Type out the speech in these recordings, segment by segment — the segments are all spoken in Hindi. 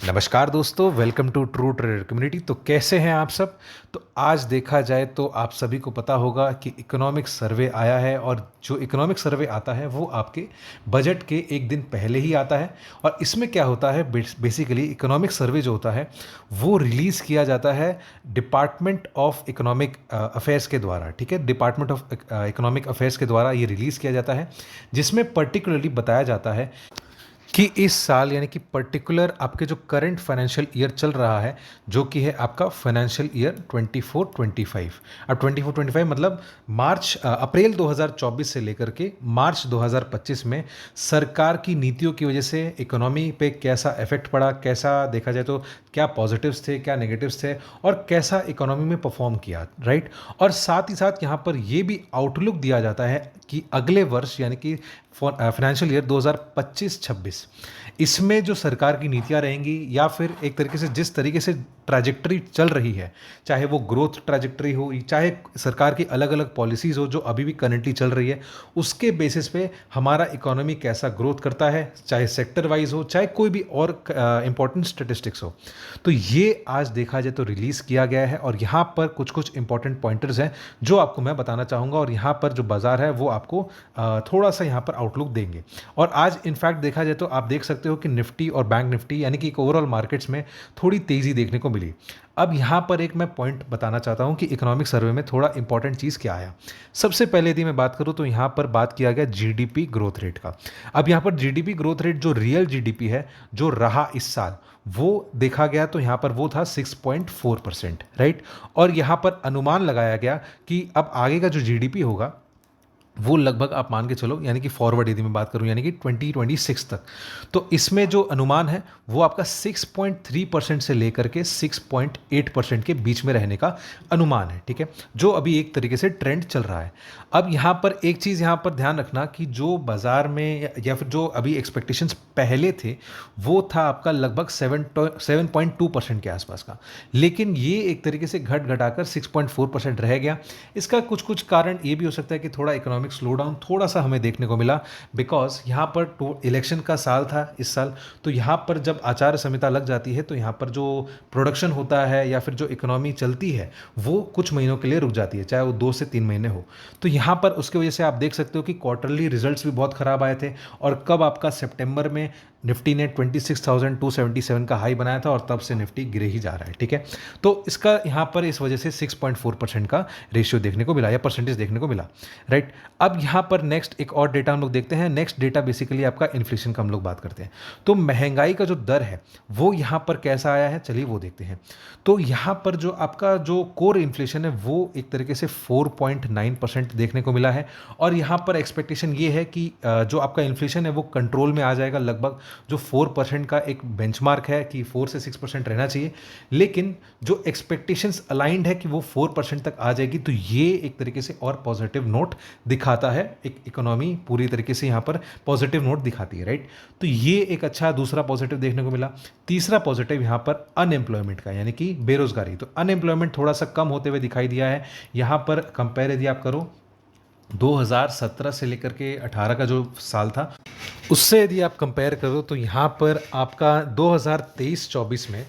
नमस्कार दोस्तों, welcome to true trader community. तो कैसे हैं आप सब। तो आज देखा जाए तो आप सभी को पता होगा कि इकोनॉमिक सर्वे आया है, और जो इकोनॉमिक सर्वे आता है वो आपके बजट के एक दिन पहले ही आता है। और इसमें क्या होता है, बेसिकली इकोनॉमिक सर्वे जो होता है वो रिलीज़ किया जाता है डिपार्टमेंट ऑफ इकोनॉमिक अफेयर्स के द्वारा। ठीक है, डिपार्टमेंट ऑफ इकोनॉमिक अफेयर्स के द्वारा ये रिलीज़ किया जाता है, जिसमें पर्टिकुलरली बताया जाता है कि इस साल यानी कि पर्टिकुलर आपके जो करंट फाइनेंशियल ईयर चल रहा है, जो कि है आपका फाइनेंशियल ईयर 24-25। अब 24-25 मतलब अप्रैल 2024 से लेकर के मार्च 2025 में सरकार की नीतियों की वजह से इकोनॉमी पे कैसा इफेक्ट पड़ा, कैसा देखा जाए तो क्या पॉजिटिव्स थे, क्या नेगेटिव्स थे, और कैसा इकोनॉमी में परफॉर्म किया, राइट। और साथ ही साथ यहाँ पर ये भी आउटलुक दिया जाता है कि अगले वर्ष यानी कि फाइनेंशियल ईयर 2025-26 इसमें जो सरकार की नीतियां रहेंगी, या फिर एक तरीके से जिस तरीके से ट्रैजेक्टरी चल रही है, चाहे वो ग्रोथ ट्रैजेक्टरी हो, चाहे सरकार की अलग अलग पॉलिसीज़ हो जो अभी भी करंटली चल रही है, उसके बेसिस पे हमारा इकोनॉमी कैसा ग्रोथ करता है, चाहे सेक्टर वाइज हो, चाहे कोई भी और इंपॉर्टेंट स्टेटिस्टिक्स हो। तो ये आज देखा जाए तो रिलीज़ किया गया है, और यहाँ पर कुछ कुछ इंपॉर्टेंट पॉइंटर्स हैं जो आपको मैं बताना चाहूँगा, और यहाँ पर जो बाजार है वो आपको थोड़ा सा यहाँ पर आउटलुक देंगे। और आज इनफैक्ट देखा जाए तो आप देख सकते हो कि निफ्टी और बैंक निफ्टी यानी कि ओवरऑल मार्केट्स में थोड़ी तेज़ी देखने को मिली। अब यहाँ पर एक मैं पॉइंट बताना चाहता हूँ कि इकोनॉमिक सर्वे में थोड़ा इंपॉर्टेंट चीज़ क्या आया। सबसे पहले यदि मैं बात करूँ तो यहाँ पर बात किया गया जीडीपी ग्रोथ रेट का। अब यहाँ पर जीडीपी ग्रोथ रेट जो रियल जीडीपी है जो रहा इस साल, वो देखा गया तो यहाँ पर वो था 6.4%, राइट। और यहाँ पर अनुमान लगाया गया कि अब आगे का जो जीडीपी होगा वो लगभग आप मान के चलो, यानी कि फॉरवर्ड यदि मैं बात करूं यानी कि 2026 तक, तो इसमें जो अनुमान है वो आपका 6.3% से लेकर के 6.8% के बीच में रहने का अनुमान है। ठीक है, जो अभी एक तरीके से ट्रेंड चल रहा है। अब यहाँ पर एक चीज़ यहाँ पर ध्यान रखना कि जो बाजार में या फिर जो अभी एक्सपेक्टेशंस पहले थे वो था आपका लगभग 7.2% के आसपास का, लेकिन ये एक तरीके से घट घटाकर 6.4% रह गया। इसका कुछ कुछ कारण ये भी हो सकता है कि थोड़ा इकोनॉमिक स्लो डाउन थोड़ा सा हमें देखने को मिला, बिकॉज यहाँ पर इलेक्शन का साल था इस साल। तो यहाँ पर जब आचार संहिता लग जाती है तो यहाँ पर जो प्रोडक्शन होता है या फिर जो इकोनॉमी चलती है वो कुछ महीनों के लिए रुक जाती है, चाहे वो 2 से 3 महीने हो। तो यहाँ पर उसकी वजह से आप देख सकते हो कि क्वार्टरली रिजल्ट्स भी बहुत खराब आए थे, और कब आपका सितंबर में निफ्टी ने 26,277 का हाई बनाया था, और तब से निफ्टी गिरे ही जा रहा है। ठीक है, तो इसका यहाँ पर इस वजह से 6.4% का रेशियो देखने को मिला या परसेंटेज देखने को मिला, राइट। अब यहाँ पर नेक्स्ट एक और डेटा हम लोग देखते हैं। नेक्स्ट डेटा बेसिकली आपका इन्फ्लेशन का हम लोग बात करते हैं। तो महंगाई का जो दर है वो यहाँ पर कैसा आया है, चलिए वो देखते हैं। तो यहाँ पर जो आपका जो कोर इन्फ्लेशन है वो एक तरीके से 4.9% देखने को मिला है, और यहाँ पर एक्सपेक्टेशन ये है कि जो आपका इन्फ्लेशन है वो कंट्रोल में आ जाएगा। लगभग जो 4% का एक बेंचमार्क है कि 4 से 6% रहना चाहिए, लेकिन जो एक्सपेक्टेशंस अलाइंड है कि वो 4% तक आ जाएगी, तो ये एक तरीके से और पॉजिटिव नोट दिखाता है। एक इकोनॉमी पूरी तरीके से यहाँ पर पॉजिटिव नोट दिखाती है, राइट। तो ये एक अच्छा दूसरा पॉजिटिव देखने को मिला। तीसरा पॉजिटिव यहाँ पर अनएम्प्लॉयमेंट का यानी कि बेरोजगारी, तो अनएम्प्लॉयमेंट थोड़ा सा कम होते हुए दिखाई दिया है। यहाँ पर कंपेयर यदि आप करो 2017 से लेकर के 18 का जो साल था उससे यदि आप कंपेयर करो, तो यहाँ पर आपका 2023-24 में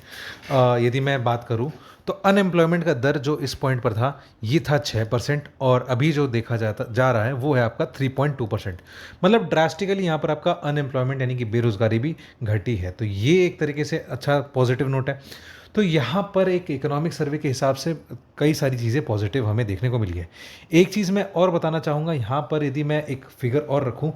यदि मैं बात करूँ तो अनएम्प्लॉयमेंट का दर जो इस पॉइंट पर था ये था 6%, और अभी जो देखा जा रहा है वो है आपका 3.2%। मतलब ड्रास्टिकली यहाँ पर आपका अनएम्प्लॉयमेंट यानी कि बेरोजगारी भी घटी है। तो ये एक तरीके से अच्छा पॉजिटिव नोट है। तो यहाँ पर एक इकोनॉमिक सर्वे के हिसाब से कई सारी चीज़ें पॉजिटिव हमें देखने को मिली है। एक चीज़ मैं और बताना चाहूँगा यहाँ पर, यदि मैं एक फिगर और रखूँ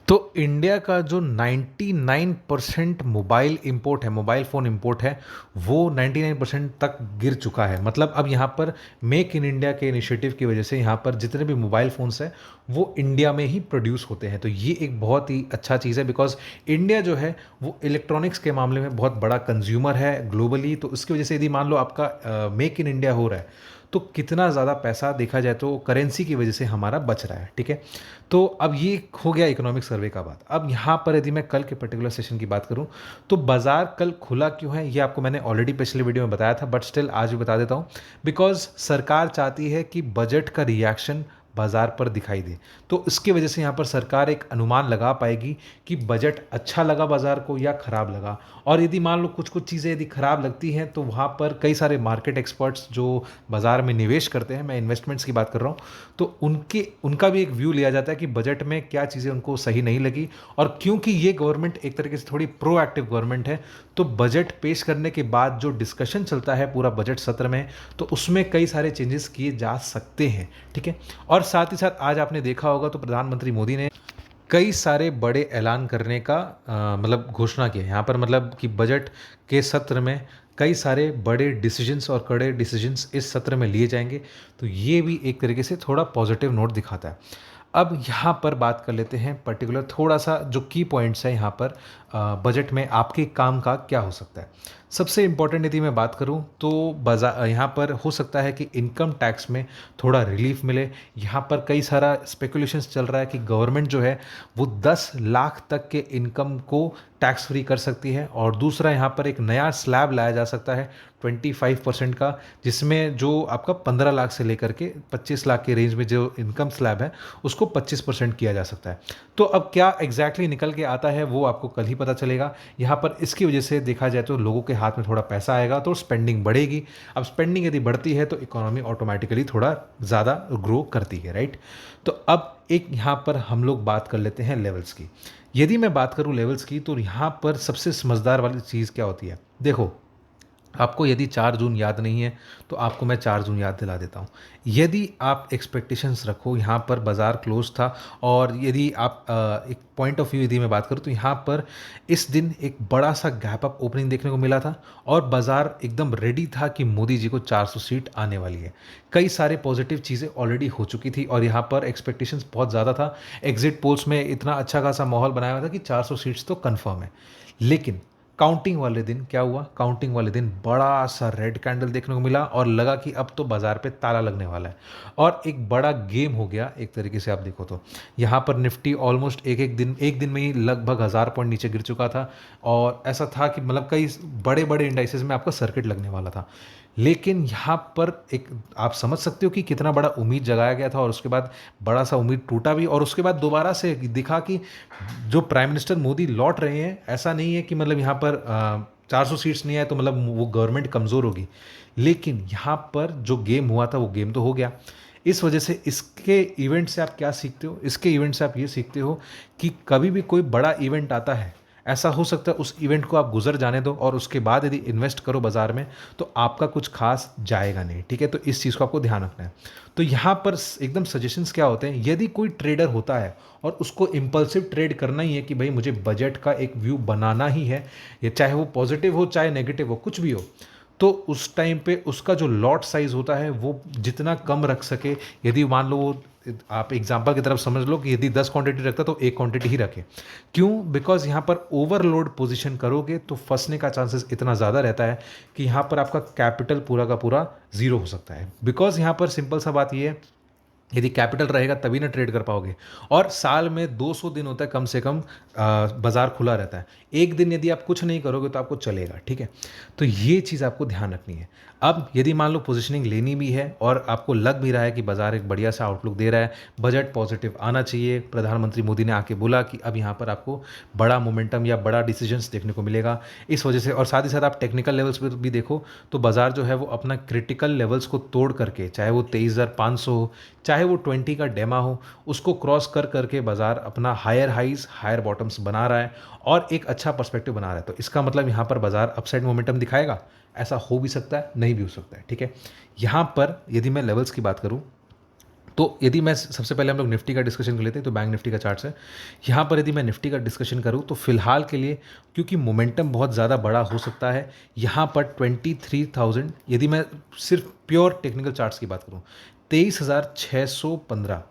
तो इंडिया का जो 99% मोबाइल इंपोर्ट है, मोबाइल फ़ोन इंपोर्ट है, वो 99% तक गिर चुका है। मतलब अब यहाँ पर मेक इन इंडिया के इनिशिएटिव की वजह से यहाँ पर जितने भी मोबाइल फ़ोन्स हैं वो इंडिया में ही प्रोड्यूस होते हैं। तो ये एक बहुत ही अच्छा चीज़ है, बिकॉज इंडिया जो है वो इलेक्ट्रॉनिक्स के मामले में बहुत बड़ा कंज्यूमर है ग्लोबली। तो उसकी वजह से यदि मान लो आपका मेक इन इंडिया हो रहा है तो कितना ज़्यादा पैसा देखा जाए तो करेंसी की वजह से हमारा बच रहा है। ठीक है, तो अब ये हो गया इकोनॉमिक सर्वे का बात। अब यहाँ पर यदि मैं कल के पर्टिकुलर सेशन की बात करूँ तो बाजार कल खुला क्यों है ये आपको मैंने ऑलरेडी पिछले वीडियो में बताया था, बट स्टिल आज भी बता देता हूँ। बिकॉज सरकार चाहती है कि बजट का रिएक्शन बाज़ार पर दिखाई दे। तो इसकी वजह से यहाँ पर सरकार एक अनुमान लगा पाएगी कि बजट अच्छा लगा बाज़ार को या ख़राब लगा। और यदि मान लो कुछ-कुछ चीज़ें यदि ख़राब लगती हैं, तो वहाँ पर कई सारे मार्केट एक्सपर्ट्स जो बाज़ार में निवेश करते हैं, मैं इन्वेस्टमेंट्स की बात कर रहा हूँ, तो उनका भी एक व्यू लिया जाता है कि बजट में क्या चीज़ें उनको सही नहीं लगी। और क्योंकि ये गवर्नमेंट एक तरीके से थोड़ी प्रोएक्टिव गवर्नमेंट है, तो बजट पेश करने के बाद जो डिस्कशन चलता है पूरा बजट सत्र में, तो उसमें कई सारे चेंजेस किए जा सकते हैं, ठीक है। और साथ ही साथ आज आपने देखा होगा तो प्रधानमंत्री मोदी ने कई सारे बड़े ऐलान करने का मतलब घोषणा की है यहाँ पर, मतलब कि बजट के सत्र में कई सारे बड़े डिसीजंस और कड़े डिसीजंस इस सत्र में लिए जाएंगे। तो ये भी एक तरीके से थोड़ा पॉजिटिव नोट दिखाता है। अब यहाँ पर बात कर लेते हैं पर्टिकुलर थोड़ा सा जो की पॉइंट्स है यहाँ पर बजट में आपके काम का क्या हो सकता है। सबसे इम्पोर्टेंट यदि मैं बात करूँ तो बाजार यहाँ पर हो सकता है कि इनकम टैक्स में थोड़ा रिलीफ मिले। यहाँ पर कई सारा स्पेकुलेशंस चल रहा है कि गवर्नमेंट जो है वो 10 लाख तक के इनकम को टैक्स फ्री कर सकती है। और दूसरा यहाँ पर एक नया स्लैब लाया जा सकता है 25% का, जिसमें जो आपका 15 लाख से लेकर के 25 लाख के रेंज में जो इनकम स्लैब है उसको 25% किया जा सकता है। तो अब क्या एग्जैक्टली निकल के आता है वो आपको कल ही पता चलेगा। यहाँ पर इसकी वजह से देखा जाए तो लोगों के हाथ में थोड़ा पैसा आएगा तो स्पेंडिंग बढ़ेगी। अब स्पेंडिंग यदि बढ़ती है तो इकोनॉमी ऑटोमेटिकली थोड़ा ज़्यादा ग्रो करती है, राइट। तो अब एक यहाँ पर हम लोग बात कर लेते हैं लेवल्स की। यदि मैं बात करूँ लेवल्स की तो यहाँ पर सबसे समझदार वाली चीज़ क्या होती है, देखो आपको यदि 4 जून याद नहीं है तो आपको मैं 4 जून याद दिला देता हूँ। यदि आप एक्सपेक्टेशंस रखो, यहाँ पर बाज़ार क्लोज था और यदि आप एक पॉइंट ऑफ व्यू यदि मैं बात करूँ तो यहाँ पर इस दिन एक बड़ा सा गैप अप ओपनिंग देखने को मिला था और बाज़ार एकदम रेडी था कि मोदी जी को 400 सीट आने वाली है। कई सारे पॉजिटिव चीज़ें ऑलरेडी हो चुकी थी और यहाँ पर एक्सपेक्टेशंस बहुत ज़्यादा था। एग्जिट पोल्स में इतना अच्छा खासा माहौल बनाया हुआ था कि 400 सीट्स तो कन्फर्म है। लेकिन काउंटिंग वाले दिन क्या हुआ, काउंटिंग वाले दिन बड़ा सा रेड कैंडल देखने को मिला और लगा कि अब तो बाजार पे ताला लगने वाला है और एक बड़ा गेम हो गया एक तरीके से। आप देखो तो यहाँ पर निफ्टी ऑलमोस्ट एक दिन में ही लगभग 1000 पॉइंट नीचे गिर चुका था और ऐसा था कि मतलब कई बड़े बड़े इंडाइसेस में आपका सर्किट लगने वाला था। लेकिन यहाँ पर एक आप समझ सकते हो कि कितना बड़ा उम्मीद जगाया गया था और उसके बाद बड़ा सा उम्मीद टूटा भी और उसके बाद दोबारा से दिखा कि जो प्राइम मिनिस्टर मोदी लौट रहे हैं, ऐसा नहीं है कि मतलब यहाँ पर 400 सीट्स नहीं आए तो मतलब वो गवर्नमेंट कमज़ोर होगी। लेकिन यहाँ पर जो गेम हुआ था वो गेम तो हो गया। इस वजह से इसके इवेंट से आप क्या सीखते हो, इसके इवेंट से आप ये सीखते हो कि कभी भी कोई बड़ा इवेंट आता है, ऐसा हो सकता है उस इवेंट को आप गुजर जाने दो और उसके बाद यदि इन्वेस्ट करो बाजार में तो आपका कुछ खास जाएगा नहीं, ठीक है। तो इस चीज़ को आपको ध्यान रखना है। तो यहाँ पर एकदम सजेशंस क्या होते हैं, यदि कोई ट्रेडर होता है और उसको इम्पल्सिव ट्रेड करना ही है कि भाई मुझे बजट का एक व्यू बनाना ही है, ये चाहे वो पॉजिटिव हो चाहे नेगेटिव हो कुछ भी हो, तो उस टाइम पे उसका जो लॉट साइज होता है वो जितना कम रख सके। यदि मान लो वो आप एग्जांपल की तरफ समझ लो कि यदि 10 क्वांटिटी रखता तो एक क्वांटिटी ही रखे। क्यों? बिकॉज यहाँ पर ओवरलोड पोजीशन करोगे तो फंसने का चांसेस इतना ज़्यादा रहता है कि यहाँ पर आपका कैपिटल पूरा का पूरा ज़ीरो हो सकता है। बिकॉज यहाँ पर सिंपल सा बात ये है, यदि कैपिटल रहेगा तभी ना ट्रेड कर पाओगे। और साल में 200 दिन होता है कम से कम, बाजार खुला रहता है। एक दिन यदि आप कुछ नहीं करोगे तो आपको चलेगा, ठीक है। तो ये चीज़ आपको ध्यान रखनी है। अब यदि मान लो पोजीशनिंग लेनी भी है और आपको लग भी रहा है कि बाजार एक बढ़िया सा आउटलुक दे रहा है, बजट पॉजिटिव आना चाहिए, प्रधानमंत्री मोदी ने आके बोला कि अब यहाँ पर आपको बड़ा मोमेंटम या बड़ा डिसीजंस देखने को मिलेगा, इस वजह से। और साथ ही साथ आप टेक्निकल लेवल्स पर भी देखो तो बाजार जो है वो अपना क्रिटिकल लेवल्स को तोड़ करके, चाहे वो 23,500 हो चाहे वो 20 का डेमा हो, उसको क्रॉस कर करके बाजार अपना हायर हाइज हायर बॉटम्स बना रहा है और एक अच्छा पर्सपेक्टिव बना रहा है। तो इसका मतलब यहाँ पर बाजार अपसाइड मोमेंटम दिखाएगा, ऐसा हो भी सकता है, नहीं भी हो सकता है, ठीक है। यहाँ पर यदि मैं लेवल्स की बात करूँ तो यदि मैं सबसे पहले हम लोग निफ्टी का डिस्कशन कर लेते हैं, तो बैंक निफ्टी का चार्ट है। यहाँ पर यदि मैं निफ्टी का डिस्कशन करूँ तो फिलहाल के लिए, क्योंकि मोमेंटम बहुत ज़्यादा बड़ा हो सकता है, यहाँ पर 23,000, यदि मैं सिर्फ प्योर टेक्निकल चार्ट्स की बात करूँ 23,615,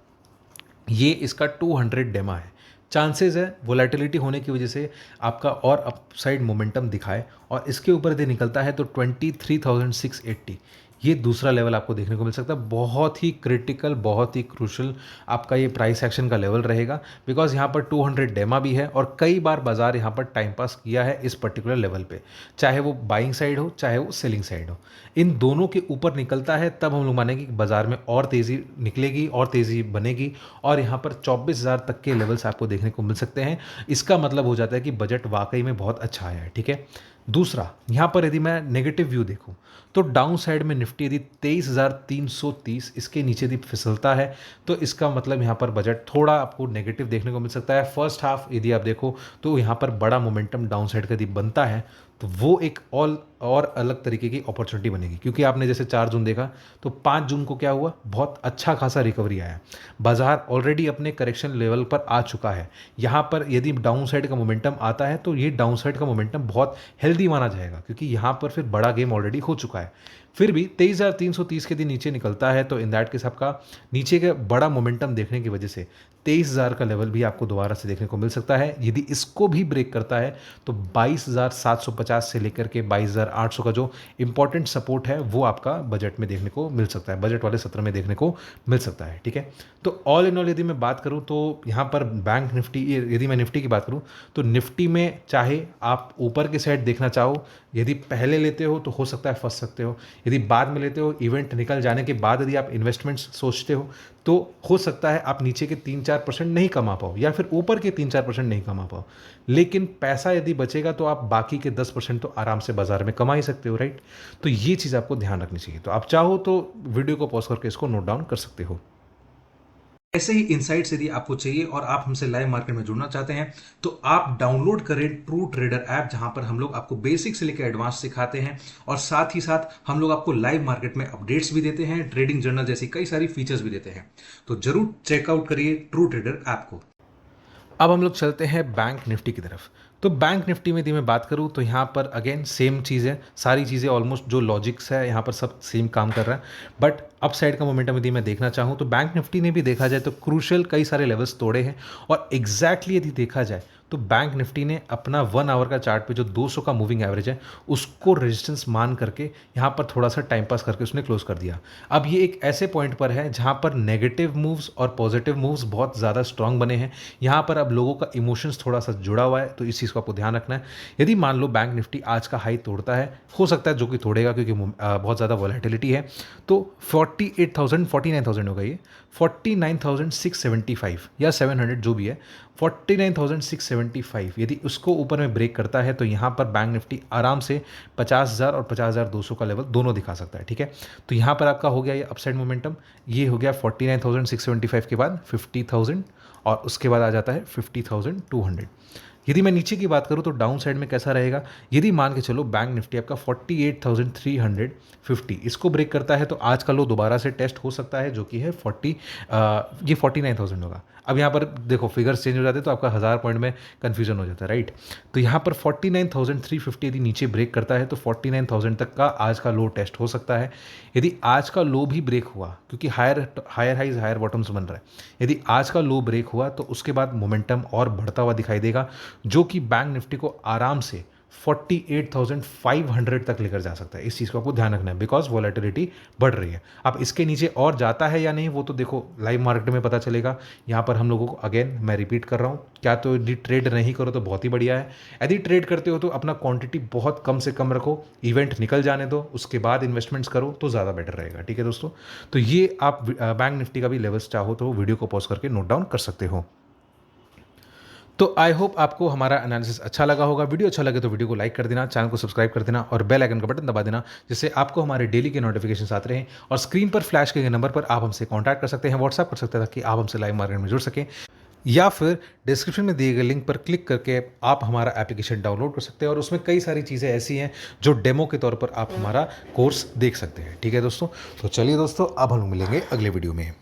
ये इसका 200 डेमा है। चांसेस है वोलेटिलिटी होने की वजह से आपका और अपसाइड मोमेंटम दिखाए और इसके ऊपर यदि निकलता है तो 23,680, ये दूसरा लेवल आपको देखने को मिल सकता है। बहुत ही क्रिटिकल, बहुत ही क्रूशल आपका ये प्राइस एक्शन का लेवल रहेगा, बिकॉज यहाँ पर 200 डेमा भी है और कई बार बाजार यहाँ पर टाइम पास किया है इस पर्टिकुलर लेवल पे, चाहे वो बाइंग साइड हो चाहे वो सेलिंग साइड हो। इन दोनों के ऊपर निकलता है तब हम लोग मानेंगे कि बाजार में और तेज़ी निकलेगी और तेज़ी बनेगी, और यहाँ पर 24,000 तक के लेवल्स आपको देखने को मिल सकते हैं। इसका मतलब हो जाता है कि बजट वाकई में बहुत अच्छा आया है। ठीक है, दूसरा यहाँ पर यदि मैं नेगेटिव व्यू देखूँ तो डाउन साइड में निफ्टी यदि 23,330 इसके नीचे यदि फिसलता है तो इसका मतलब यहाँ पर बजट थोड़ा आपको नेगेटिव देखने को मिल सकता है। फर्स्ट हाफ यदि आप देखो तो यहाँ पर बड़ा मोमेंटम डाउन साइड का यदि बनता है तो वो एक और अलग तरीके की अपॉर्चुनिटी बनेगी, क्योंकि आपने जैसे 4 जून देखा तो 5 जून को क्या हुआ, बहुत अच्छा खासा रिकवरी आया। बाजार ऑलरेडी अपने करेक्शन लेवल पर आ चुका है। यहाँ पर यदि डाउन साइड का मोमेंटम आता है तो ये डाउन साइड का मोमेंटम बहुत हेल्दी माना जाएगा, क्योंकि यहाँ पर फिर बड़ा गेम ऑलरेडी हो चुका है। फिर भी 23,330 के दिन नीचे निकलता है तो इन दैट केस आपका नीचे का बड़ा मोमेंटम देखने की वजह से 23,000 का लेवल भी आपको दोबारा से देखने को मिल सकता है। यदि इसको भी ब्रेक करता है तो 22,750 से लेकर के 22,800 का जो इंपॉर्टेंट सपोर्ट है वो आपका बजट में देखने को मिल सकता है, बजट वाले सत्र में देखने को मिल सकता है। ठीक है, तो ऑल इन ऑल यदि मैं बात करूं तो यहाँ पर बैंक निफ्टी, यदि मैं निफ्टी की बात करूं तो निफ्टी में चाहे आप ऊपर की साइड देखना चाहो, यदि पहले लेते हो तो हो सकता है फंस सकते हो। यदि बाद में लेते हो, इवेंट निकल जाने के बाद यदि आप इन्वेस्टमेंट्स सोचते हो तो हो सकता है आप नीचे के 3-4% नहीं कमा पाओ या फिर ऊपर के 3-4% नहीं कमा पाओ, लेकिन पैसा यदि बचेगा तो आप बाकी के 10% तो आराम से बाजार में कमा ही सकते हो, राइट। तो ये चीज़ आपको ध्यान रखनी चाहिए। तो आप चाहो तो वीडियो को पॉज करके इसको नोट डाउन कर सकते हो। ऐसे ही इनसाइट्स यदि आपको चाहिए और आप हमसे लाइव मार्केट में जुड़ना चाहते हैं तो आप डाउनलोड करें ट्रू ट्रेडर ऐप, जहां पर हम लोग आपको बेसिक से लेकर एडवांस सिखाते हैं और साथ ही साथ हम लोग आपको लाइव मार्केट में अपडेट्स भी देते हैं, ट्रेडिंग जर्नल जैसी कई सारी फीचर्स भी देते हैं। तो जरूर चेकआउट करिए ट्रू ट्रेडर ऐप को। अब हम लोग चलते हैं बैंक निफ्टी की तरफ। तो बैंक निफ्टी में यदि मैं बात करूं तो यहाँ पर अगेन सेम चीज़ है, सारी चीज़ें ऑलमोस्ट जो लॉजिक्स है यहाँ पर सब सेम काम कर रहा है। बट अप साइड का मोमेंटम यदि मैं देखना चाहूँ तो बैंक निफ्टी ने भी देखा जाए तो क्रूशल कई सारे लेवल्स तोड़े हैं, और एग्जैक्टली यदि देखा जाए तो बैंक निफ्टी ने अपना 1 आवर का चार्ट पे जो 200 का मूविंग एवरेज है उसको रेजिस्टेंस मान करके यहाँ पर थोड़ा सा टाइम पास करके उसने क्लोज कर दिया। अब ये एक ऐसे पॉइंट पर है जहाँ पर नेगेटिव मूव्स और पॉजिटिव मूव्स बहुत ज़्यादा स्ट्रांग बने हैं। यहाँ पर अब लोगों का इमोशंस थोड़ा सा जुड़ा हुआ है, तो इस चीज़ को आपको ध्यान रखना है। यदि मान लो बैंक निफ्टी आज का हाई तोड़ता है, हो सकता है जो कि तोड़ेगा क्योंकि बहुत ज़्यादा वॉलेटिलिटी है, तो 48,000 49,000 होगा, ये 49,675 या 700 जो भी है, 49,675 यदि उसको ऊपर में ब्रेक करता है तो यहाँ पर बैंक निफ्टी आराम से 50,000 और 50,200 का लेवल दोनों दिखा सकता है। ठीक है, तो यहाँ पर आपका हो गया ये अपसाइड मोमेंटम, ये हो गया 49,675 के बाद 50,000 और उसके बाद आ जाता है 50,200। यदि मैं नीचे की बात करूं तो डाउन साइड में कैसा रहेगा, यदि मान के चलो बैंक निफ्टी आपका 48,350 इसको ब्रेक करता है तो आज का लो दोबारा से टेस्ट हो सकता है, जो कि है 49,000 होगा। अब यहाँ पर देखो फिगर्स चेंज हो जाते हैं तो आपका 1000 पॉइंट में कन्फ्यूजन हो जाता है, राइट। तो यहाँ पर 49,350 यदि नीचे ब्रेक करता है तो 49,000 तक का आज का लो टेस्ट हो सकता है। यदि आज का लो भी ब्रेक हुआ, क्योंकि हायर हाइज हायर बॉटम्स बन रहा है, यदि आज का लो ब्रेक हुआ तो उसके बाद मोमेंटम और बढ़ता हुआ दिखाई देगा, जो कि बैंक निफ्टी को आराम से 48,500 तक लेकर जा सकता है। इस चीज़ को आपको ध्यान रखना है, बिकॉज वॉलेटिलिटी बढ़ रही है। अब इसके नीचे और जाता है या नहीं वो तो देखो लाइव मार्केट में पता चलेगा। यहाँ पर हम लोगों को अगेन मैं रिपीट कर रहा हूँ, क्या तो यदि ट्रेड नहीं करो तो बहुत ही बढ़िया है, यदि ट्रेड करते हो तो अपना क्वांटिटी बहुत कम से कम रखो, इवेंट निकल जाने दो, उसके बाद इन्वेस्टमेंट्स करो तो ज़्यादा बेटर रहेगा। ठीक है दोस्तों, तो ये आप बैंक निफ्टी का भी लेवल्स चाहो तो वीडियो को पॉज करके नोट डाउन कर सकते हो। तो आई होप आपको हमारा एनालिसिस अच्छा लगा होगा। वीडियो अच्छा लगे तो वीडियो को लाइक कर देना, चैनल को सब्सक्राइब कर देना और बेल आइकन का बटन दबा देना, जिससे आपको हमारे डेली के नोटिफिकेशन आते रहें। और स्क्रीन पर फ्लैश किए गए नंबर पर आप हमसे कॉन्टैक्ट कर सकते हैं, व्हाट्सएप कर सकते हैं, ताकि आप हमसे लाइव मार्केट में जुड़ सकें, या फिर डिस्क्रिप्शन में दिए गए लिंक पर क्लिक करके आप हमारा एप्लीकेशन डाउनलोड कर सकते हैं और उसमें कई सारी चीज़ें ऐसी हैं जो डेमो के तौर पर आप हमारा कोर्स देख सकते हैं। ठीक है दोस्तों, तो चलिए दोस्तों अब हम मिलेंगे अगले वीडियो में।